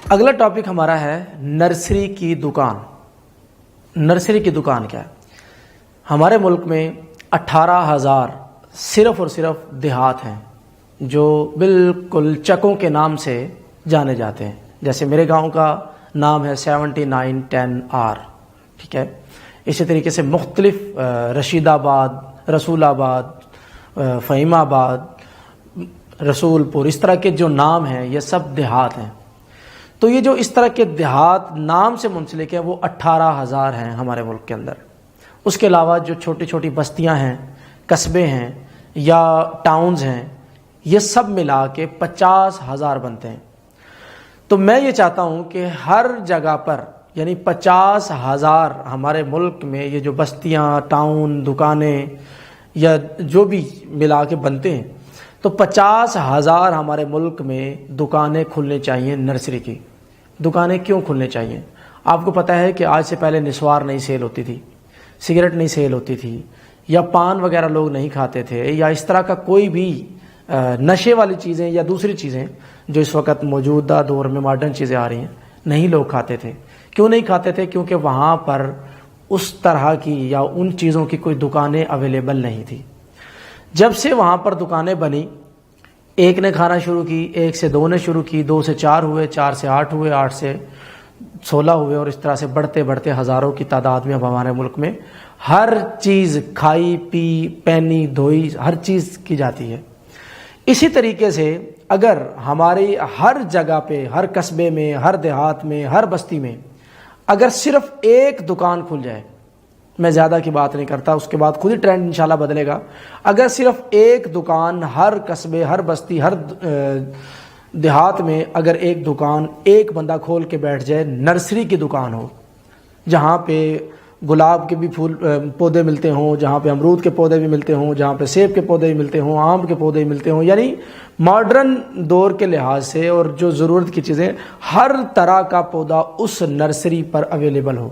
اگلا ٹاپک ہمارا ہے نرسری کی دکان۔ نرسری کی دکان کیا ہے؟ ہمارے ملک میں 18,000 صرف اور صرف دیہات ہیں جو بالکل چکوں کے نام سے جانے جاتے ہیں۔ جیسے میرے گاؤں کا نام ہے 7910R، ٹھیک ہے۔ اسی طریقے سے مختلف رشید آباد، رسول آباد، فہیم آباد، رسول پور، اس طرح کے جو نام ہیں یہ سب دیہات ہیں۔ تو یہ جو اس طرح کے دیہات نام سے منسلک ہیں وہ 18,000 ہیں ہمارے ملک کے اندر۔ اس کے علاوہ جو چھوٹی چھوٹی بستیاں ہیں، قصبے ہیں یا ٹاؤنز ہیں، یہ سب ملا کے 50,000 بنتے ہیں۔ تو میں یہ چاہتا ہوں کہ ہر جگہ پر یعنی 50,000 ہمارے ملک میں یہ جو بستیاں، ٹاؤن، دکانیں یا جو بھی ملا کے بنتے ہیں، تو 50,000 ہمارے ملک میں دکانیں کھلنے چاہیے۔ نرسری کی دکانیں کیوں کھلنے چاہیے؟ آپ کو پتہ ہے کہ آج سے پہلے نسوار نہیں سیل ہوتی تھی، سگریٹ نہیں سیل ہوتی تھی، یا پان وغیرہ لوگ نہیں کھاتے تھے، یا اس طرح کا کوئی بھی نشے والی چیزیں یا دوسری چیزیں جو اس وقت موجودہ دور میں ماڈرن چیزیں آ رہی ہیں نہیں لوگ کھاتے تھے۔ کیوں نہیں کھاتے تھے؟ کیونکہ وہاں پر اس طرح کی یا ان چیزوں کی کوئی دکانیں اویلیبل نہیں تھی۔ جب سے وہاں پر دکانیں بنی، ایک نے کھانا شروع کی، 1 سے 2 نے شروع کی، 2 سے 4 ہوئے، 4 سے 8 ہوئے، 8 سے 16 ہوئے، اور اس طرح سے بڑھتے بڑھتے ہزاروں کی تعداد میں اب ہمارے ملک میں ہر چیز کھائی پی پہنی دھوئی ہر چیز کی جاتی ہے۔ اسی طریقے سے اگر ہماری ہر جگہ پہ، ہر قصبے میں، ہر دیہات میں، ہر بستی میں اگر صرف ایک دکان کھل جائے، میں زیادہ کی بات نہیں کرتا، اس کے بعد خود ہی ٹرینڈ انشاءاللہ بدلے گا، اگر صرف ایک دکان ہر قصبے، ہر بستی، ہر دیہات میں اگر ایک دکان ایک بندہ کھول کے بیٹھ جائے، نرسری کی دکان ہو، جہاں پہ گلاب کے بھی پھول پودے ملتے ہوں، جہاں پہ امرود کے پودے بھی ملتے ہوں، جہاں پہ سیب کے پودے بھی ملتے ہوں، آم کے پودے بھی ملتے ہوں، یعنی ماڈرن دور کے لحاظ سے اور جو ضرورت کی چیزیں، ہر طرح کا پودا اس نرسری پر اویلیبل ہو،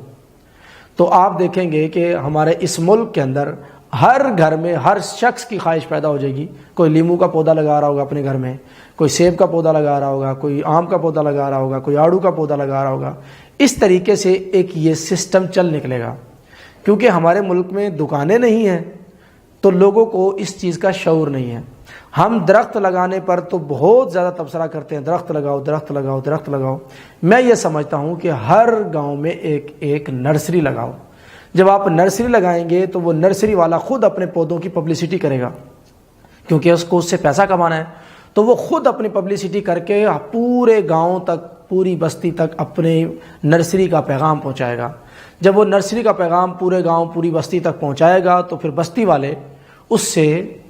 تو آپ دیکھیں گے کہ ہمارے اس ملک کے اندر ہر گھر میں ہر شخص کی خواہش پیدا ہو جائے گی۔ کوئی لیمو کا پودا لگا رہا ہوگا اپنے گھر میں، کوئی سیب کا پودا لگا رہا ہوگا، کوئی آم کا پودا لگا رہا ہوگا، کوئی آڑو کا پودا لگا رہا ہوگا۔ اس طریقے سے ایک یہ سسٹم چل نکلے گا۔ کیونکہ ہمارے ملک میں دکانیں نہیں ہیں تو لوگوں کو اس چیز کا شعور نہیں ہے۔ ہم درخت لگانے پر تو بہت زیادہ تبصرہ کرتے ہیں، درخت لگاؤ، درخت لگاؤ، درخت لگاؤ۔ میں یہ سمجھتا ہوں کہ ہر گاؤں میں ایک نرسری لگاؤ۔ جب آپ نرسری لگائیں گے تو وہ نرسری والا خود اپنے پودوں کی پبلسٹی کرے گا، کیونکہ اس کو اس سے پیسہ کمانا ہے، تو وہ خود اپنی پبلسٹی کر کے پورے گاؤں تک، پوری بستی تک اپنے نرسری کا پیغام پہنچائے گا۔ جب وہ نرسری کا پیغام پورے گاؤں، پوری بستی تک پہنچائے گا تو پھر بستی والے اس سے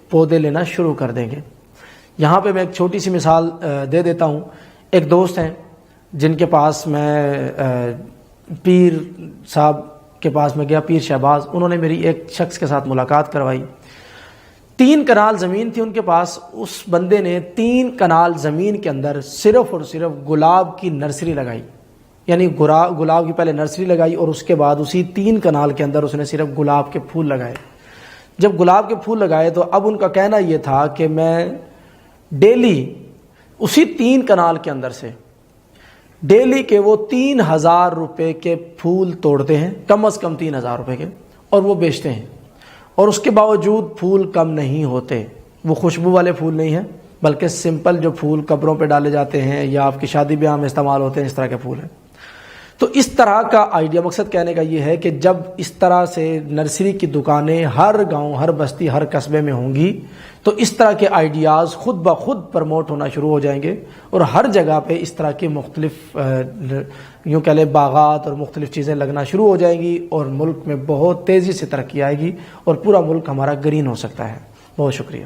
پودے لینا شروع کر دیں گے۔ یہاں پہ میں ایک چھوٹی سی مثال دے دیتا ہوں۔ ایک دوست ہیں جن کے پاس میں پیر صاحب کے پاس میں گیا، پیر شہباز، انہوں نے میری ایک شخص کے ساتھ ملاقات کروائی۔ 3 کنال زمین تھی ان کے پاس۔ اس بندے نے 3 کنال زمین کے اندر صرف اور صرف گلاب کی نرسری لگائی، یعنی گلاب کی پہلے نرسری لگائی اور اس کے بعد اسی 3 کنال کے اندر اس نے صرف گلاب کے پھول لگائے۔ جب گلاب کے پھول لگائے تو اب ان کا کہنا یہ تھا کہ میں ڈیلی اسی 3 کنال کے اندر سے ڈیلی کے وہ 3,000 روپے کے پھول توڑتے ہیں، کم از کم 3,000 روپے کے، اور وہ بیچتے ہیں، اور اس کے باوجود پھول کم نہیں ہوتے۔ وہ خوشبو والے پھول نہیں ہیں، بلکہ سمپل جو پھول قبروں پہ ڈالے جاتے ہیں یا آپ کی شادی بیاہ میں استعمال ہوتے ہیں، اس طرح کے پھول ہیں۔ تو اس طرح کا آئیڈیا، مقصد کہنے کا یہ ہے کہ جب اس طرح سے نرسری کی دکانیں ہر گاؤں، ہر بستی، ہر قصبے میں ہوں گی تو اس طرح کے آئیڈیاز خود بخود پروموٹ ہونا شروع ہو جائیں گے، اور ہر جگہ پہ اس طرح کی مختلف یوں کہہ لیں باغات اور مختلف چیزیں لگنا شروع ہو جائیں گی، اور ملک میں بہت تیزی سے ترقی آئے گی، اور پورا ملک ہمارا گرین ہو سکتا ہے۔ بہت شکریہ۔